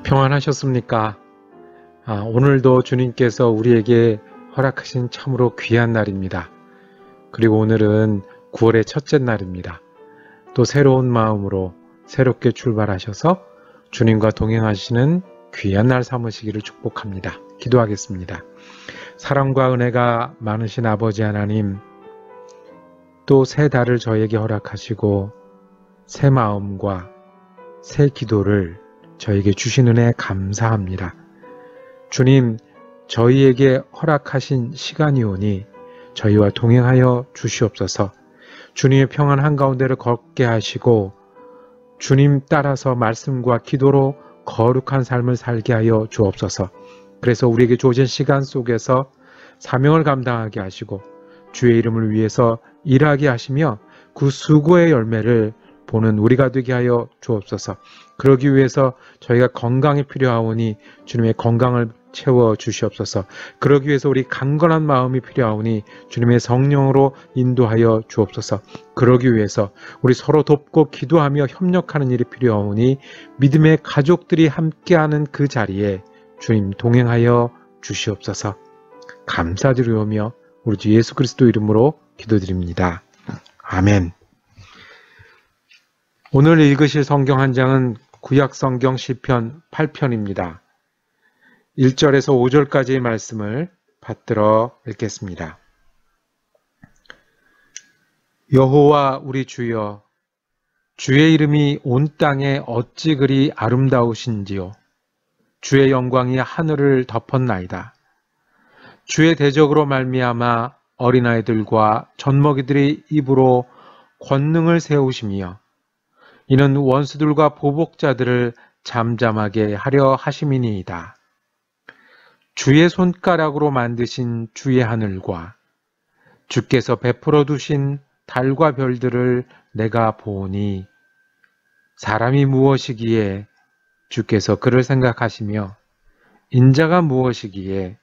평안하셨습니까? 오늘도 주님께서 우리에게 허락하신 참으로 귀한 날입니다. 그리고 오늘은 9월의 첫째 날입니다. 또 새로운 마음으로 새롭게 출발하셔서 주님과 동행하시는 귀한 날 삼으시기를 축복합니다. 기도하겠습니다. 사랑과 은혜가 많으신 아버지 하나님, 또 새 달을 저에게 허락하시고 새 마음과 새 기도를 저에게 주신 은혜 감사합니다. 주님, 저희에게 허락하신 시간이 오니 저희와 동행하여 주시옵소서. 주님의 평안 한가운데를 걷게 하시고 주님 따라서 말씀과 기도로 거룩한 삶을 살게 하여 주옵소서. 그래서 우리에게 주어진 시간 속에서 사명을 감당하게 하시고 주의 이름을 위해서 일하게 하시며 그 수고의 열매를 보는 우리가 되게 하여 주옵소서. 그러기 위해서 저희가 건강이 필요하오니 주님의 건강을 채워 주시옵소서. 그러기 위해서 우리 강건한 마음이 필요하오니 주님의 성령으로 인도하여 주옵소서. 그러기 위해서 우리 서로 돕고 기도하며 협력하는 일이 필요하오니 믿음의 가족들이 함께하는 그 자리에 주님 동행하여 주시옵소서. 감사드리오며 우리 주 예수 그리스도 이름으로 기도드립니다. 아멘. 오늘 읽으실 성경 한 장은 구약성경 시편 8편입니다. 1절에서 5절까지의 말씀을 받들어 읽겠습니다. 여호와 우리 주여, 주의 이름이 온 땅에 어찌 그리 아름다우신지요. 주의 영광이 하늘을 덮었나이다. 주의 대적으로 말미암아 어린아이들과 젖먹이들의 입으로 권능을 세우시며 이는 원수들과 보복자들을 잠잠하게 하려 하심이니이다. 주의 손가락으로 만드신 주의 하늘과 주께서 베풀어 두신 달과 별들을 내가 보니 사람이 무엇이기에 주께서 그를 생각하시며 인자가 무엇이기에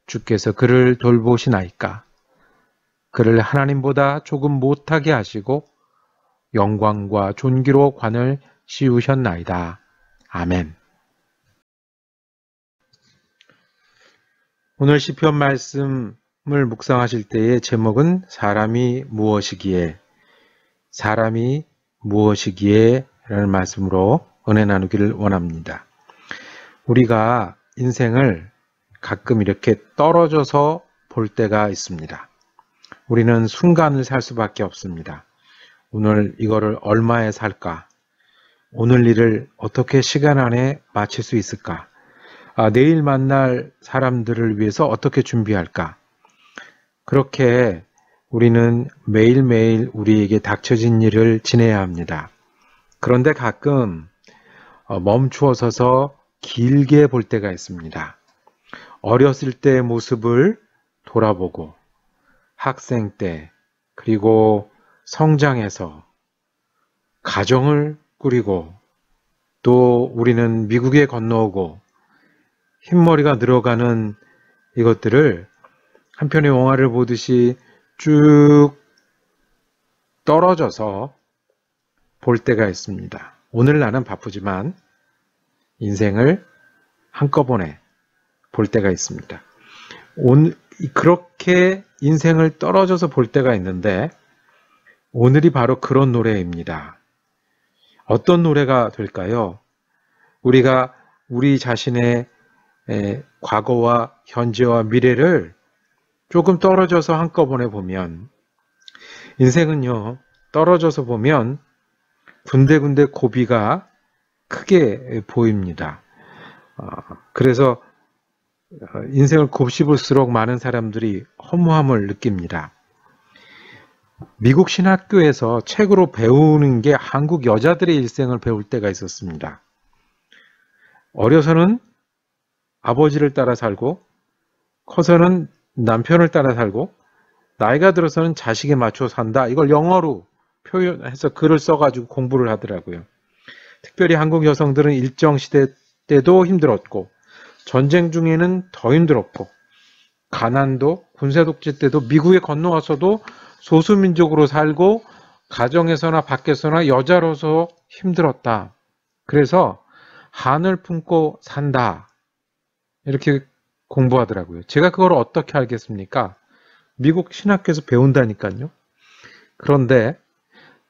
주께서 그를 돌보시나이까. 그를 하나님보다 조금 못하게 하시고 영광과 존귀로 관을 씌우셨나이다. 아멘. 오늘 시편 말씀을 묵상하실 때의 제목은 사람이 무엇이기에 라는 말씀으로 은혜 나누기를 원합니다. 우리가 인생을 가끔 이렇게 떨어져서 볼 때가 있습니다. 우리는 순간을 살 수밖에 없습니다. 오늘 이거를 얼마에 살까? 오늘 일을 어떻게 시간 안에 마칠 수 있을까? 내일 만날 사람들을 위해서 어떻게 준비할까? 그렇게 우리는 매일매일 우리에게 닥쳐진 일을 지내야 합니다. 그런데 가끔 멈추어 서서 길게 볼 때가 있습니다. 어렸을 때의 모습을 돌아보고 학생 때, 그리고 성장해서 가정을 꾸리고 또 우리는 미국에 건너오고 흰머리가 늘어가는 이것들을 한편의 영화를 보듯이 쭉 떨어져서 볼 때가 있습니다. 오늘 나는 바쁘지만 인생을 한꺼번에 볼 때가 있습니다. 그렇게 인생을 떨어져서 볼 때가 있는데 오늘이 바로 그런 노래입니다. 어떤 노래가 될까요? 우리가 우리 자신의 과거와 현재와 미래를 조금 떨어져서 한꺼번에 보면 인생은요, 떨어져서 보면 군데군데 고비가 크게 보입니다. 그래서 인생을 곱씹을수록 많은 사람들이 허무함을 느낍니다. 미국 신학교에서 책으로 배우는 게 한국 여자들의 일생을 배울 때가 있었습니다. 어려서는 아버지를 따라 살고 커서는 남편을 따라 살고 나이가 들어서는 자식에 맞춰 산다. 이걸 영어로 표현해서 글을 써가지고 공부를 하더라고요. 특별히 한국 여성들은 일정 시대 때도 힘들었고 전쟁 중에는 더 힘들었고 가난도 군사 독재 때도 미국에 건너와서도 소수민족으로 살고 가정에서나 밖에서나 여자로서 힘들었다. 그래서 한을 품고 산다. 이렇게 공부하더라고요. 제가 그걸 어떻게 알겠습니까? 미국 신학교에서 배운다니까요. 그런데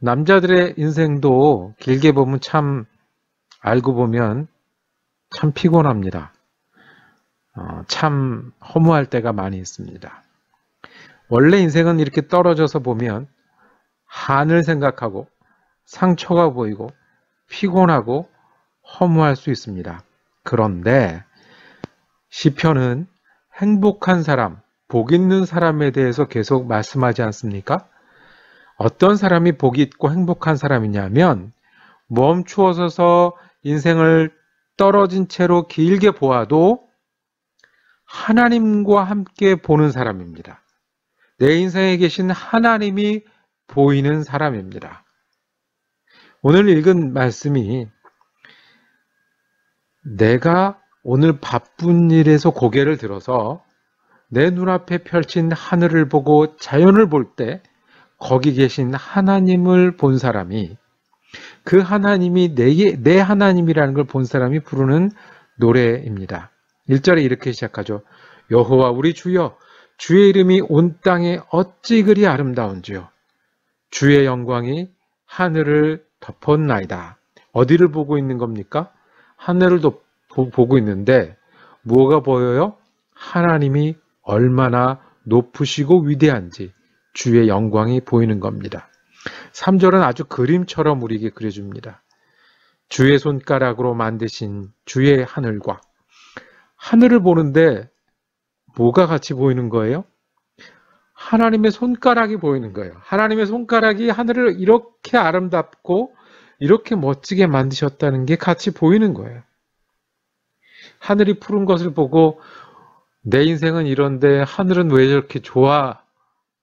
남자들의 인생도 길게 보면 참 알고 보면 참 피곤합니다. 참 허무할 때가 많이 있습니다. 원래 인생은 이렇게 떨어져서 보면 한을 생각하고 상처가 보이고 피곤하고 허무할 수 있습니다. 그런데 시편은 행복한 사람, 복 있는 사람에 대해서 계속 말씀하지 않습니까? 어떤 사람이 복이 있고 행복한 사람이냐면 멈추어서서 인생을 떨어진 채로 길게 보아도 하나님과 함께 보는 사람입니다. 내 인생에 계신 하나님이 보이는 사람입니다. 오늘 읽은 말씀이 내가 오늘 바쁜 일에서 고개를 들어서 내 눈앞에 펼친 하늘을 보고 자연을 볼 때 거기 계신 하나님을 본 사람이 그 하나님이 내 하나님이라는 걸 본 사람이 부르는 노래입니다. 1절에 이렇게 시작하죠. 여호와 우리 주여 주의 이름이 온 땅에 어찌 그리 아름다운지요. 주의 영광이 하늘을 덮었나이다. 어디를 보고 있는 겁니까? 하늘을 보고 있는데 뭐가 보여요? 하나님이 얼마나 높으시고 위대한지 주의 영광이 보이는 겁니다. 3절은 아주 그림처럼 우리에게 그려줍니다. 주의 손가락으로 만드신 주의 하늘과 하늘을 보는데 뭐가 같이 보이는 거예요? 하나님의 손가락이 보이는 거예요. 하나님의 손가락이 하늘을 이렇게 아름답고 이렇게 멋지게 만드셨다는 게 같이 보이는 거예요. 하늘이 푸른 것을 보고 내 인생은 이런데 하늘은 왜 이렇게 좋아가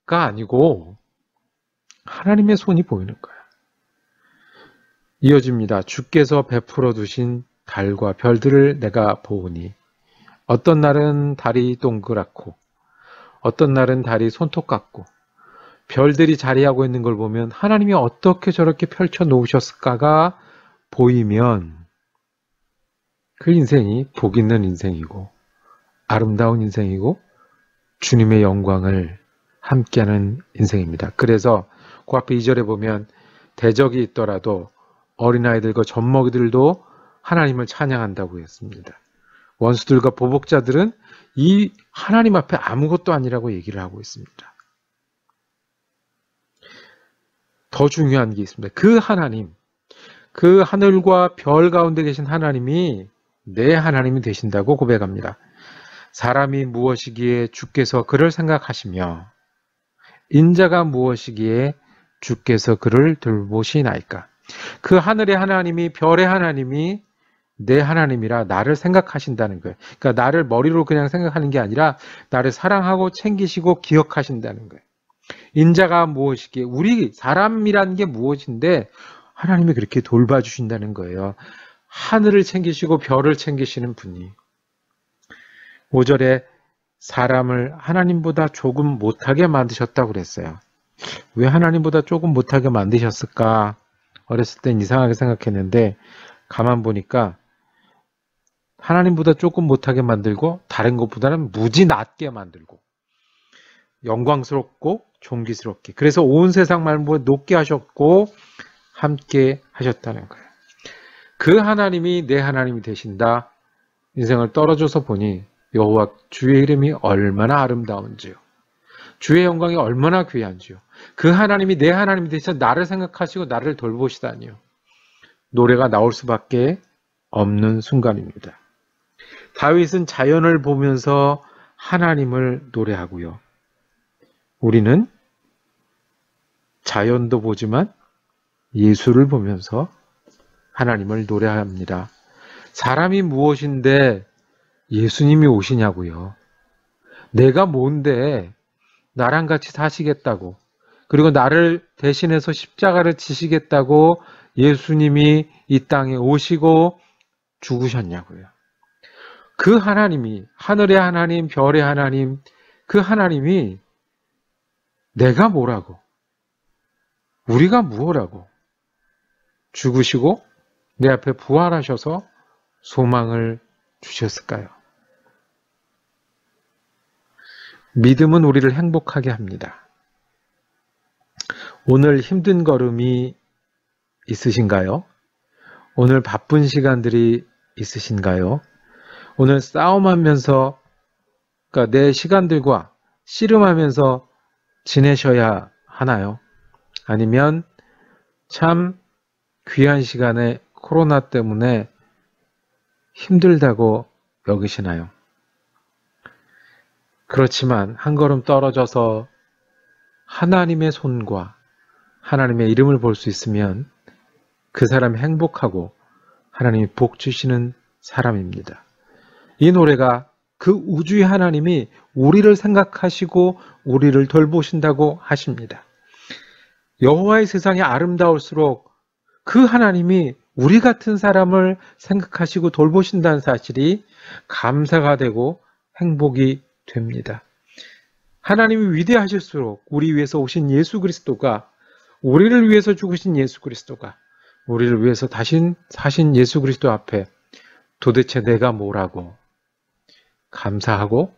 아니고 하나님의 손이 보이는 거예요. 이어집니다. 주께서 베풀어 두신 달과 별들을 내가 보으니 어떤 날은 달이 동그랗고 어떤 날은 달이 손톱 같고 별들이 자리하고 있는 걸 보면 하나님이 어떻게 저렇게 펼쳐 놓으셨을까가 보이면 그 인생이 복 있는 인생이고 아름다운 인생이고 주님의 영광을 함께하는 인생입니다. 그래서 그 앞에 2절에 보면 대적이 있더라도 어린아이들과 젖먹이들도 하나님을 찬양한다고 했습니다. 원수들과 보복자들은 이 하나님 앞에 아무것도 아니라고 얘기를 하고 있습니다. 더 중요한 게 있습니다. 그 하나님, 그 하늘과 별 가운데 계신 하나님이 내 하나님이 되신다고 고백합니다. 사람이 무엇이기에 주께서 그를 생각하시며 인자가 무엇이기에 주께서 그를 돌보시나이까. 그 하늘의 하나님이 별의 하나님이 내 하나님이라 나를 생각하신다는 거예요. 그러니까 나를 머리로 그냥 생각하는 게 아니라 나를 사랑하고 챙기시고 기억하신다는 거예요. 인자가 무엇이기에 우리 사람이라는 게 무엇인데 하나님이 그렇게 돌봐주신다는 거예요. 하늘을 챙기시고 별을 챙기시는 분이. 5절에 사람을 하나님보다 조금 못하게 만드셨다고 그랬어요. 왜 하나님보다 조금 못하게 만드셨을까? 어렸을 땐 이상하게 생각했는데 가만 보니까 하나님보다 조금 못하게 만들고 다른 것보다는 무지 낮게 만들고 영광스럽고 존귀스럽게 그래서 온 세상 말보다 높게 하셨고 함께 하셨다는 거예요. 그 하나님이 내 하나님이 되신다. 인생을 떨어져서 보니 여호와 주의 이름이 얼마나 아름다운지요. 주의 영광이 얼마나 귀한지요. 그 하나님이 내 하나님이 되셔서 나를 생각하시고 나를 돌보시다니요. 노래가 나올 수밖에 없는 순간입니다. 다윗은 자연을 보면서 하나님을 노래하고요. 우리는 자연도 보지만 예수를 보면서 하나님을 노래합니다. 사람이 무엇인데 예수님이 오시냐고요. 내가 뭔데 나랑 같이 사시겠다고 그리고 나를 대신해서 십자가를 지시겠다고 예수님이 이 땅에 오시고 죽으셨냐고요. 그 하나님이 하늘의 하나님, 별의 하나님, 그 하나님이 내가 뭐라고 우리가 무엇라고 죽으시고 내 앞에 부활하셔서 소망을 주셨을까요? 믿음은 우리를 행복하게 합니다. 오늘 힘든 걸음이 있으신가요? 오늘 바쁜 시간들이 있으신가요? 오늘 싸움하면서, 그러니까 내 시간들과 씨름하면서 지내셔야 하나요? 아니면 참 귀한 시간에 코로나 때문에 힘들다고 여기시나요? 그렇지만 한 걸음 떨어져서 하나님의 손과 하나님의 이름을 볼 수 있으면 그 사람이 행복하고 하나님이 복 주시는 사람입니다. 이 노래가 그 우주의 하나님이 우리를 생각하시고 우리를 돌보신다고 하십니다. 여호와의 세상이 아름다울수록 그 하나님이 우리 같은 사람을 생각하시고 돌보신다는 사실이 감사가 되고 행복이 됩니다. 하나님이 위대하실수록 우리 위해서 오신 예수 그리스도가, 우리를 위해서 죽으신 예수 그리스도가, 우리를 위해서 사신 예수 그리스도 앞에 도대체 내가 뭐라고 감사하고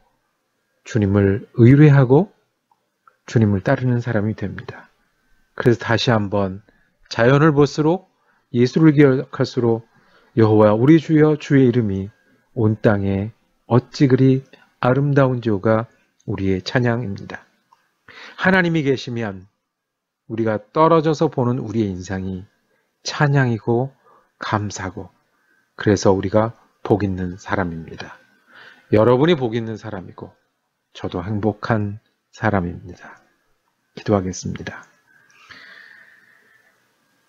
주님을 의뢰하고 주님을 따르는 사람이 됩니다. 그래서 다시 한번 자연을 볼수록 예수를 기억할수록 여호와 우리 주여 주의 이름이 온 땅에 어찌 그리 아름다운지요가 우리의 찬양입니다. 하나님이 계시면 우리가 떨어져서 보는 우리의 인상이 찬양이고 감사고, 그래서 우리가 복 있는 사람입니다. 여러분이 복 있는 사람이고 저도 행복한 사람입니다. 기도하겠습니다.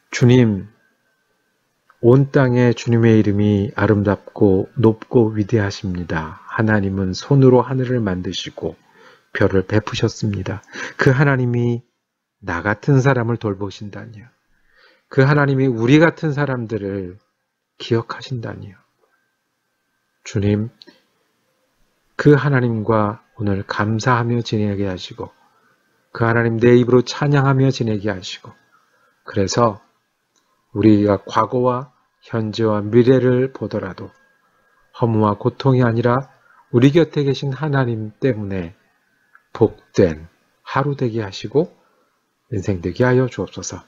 주님, 온 땅에 주님의 이름이 아름답고 높고 위대하십니다. 하나님은 손으로 하늘을 만드시고 별을 베푸셨습니다. 그 하나님이 나 같은 사람을 돌보신다니요. 그 하나님이 우리 같은 사람들을 기억하신다니요. 주님, 그 하나님과 오늘 감사하며 지내게 하시고 그 하나님 내 입으로 찬양하며 지내게 하시고, 그래서 우리가 과거와 현재와 미래를 보더라도 허무와 고통이 아니라 우리 곁에 계신 하나님 때문에 복된 하루 되게 하시고 인생 되게 하여 주옵소서.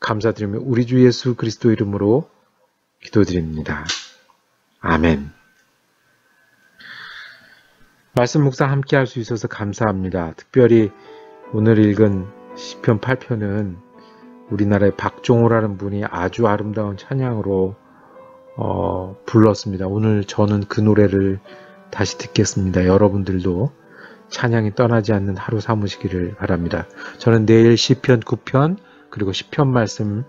감사드리며 우리 주 예수 그리스도 이름으로 기도드립니다. 아멘. 말씀 묵상 함께 할 수 있어서 감사합니다. 특별히 오늘 읽은 시편 8편은 우리나라의 박종호라는 분이 아주 아름다운 찬양으로 불렀습니다. 오늘 저는 그 노래를 다시 듣겠습니다. 여러분들도 찬양이 떠나지 않는 하루 삼으시기를 바랍니다. 저는 내일 시편 9편 그리고 시편 말씀을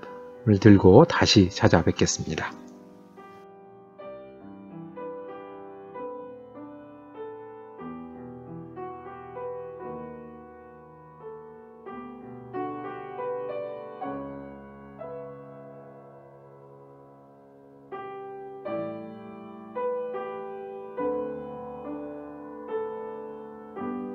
들고 다시 찾아뵙겠습니다.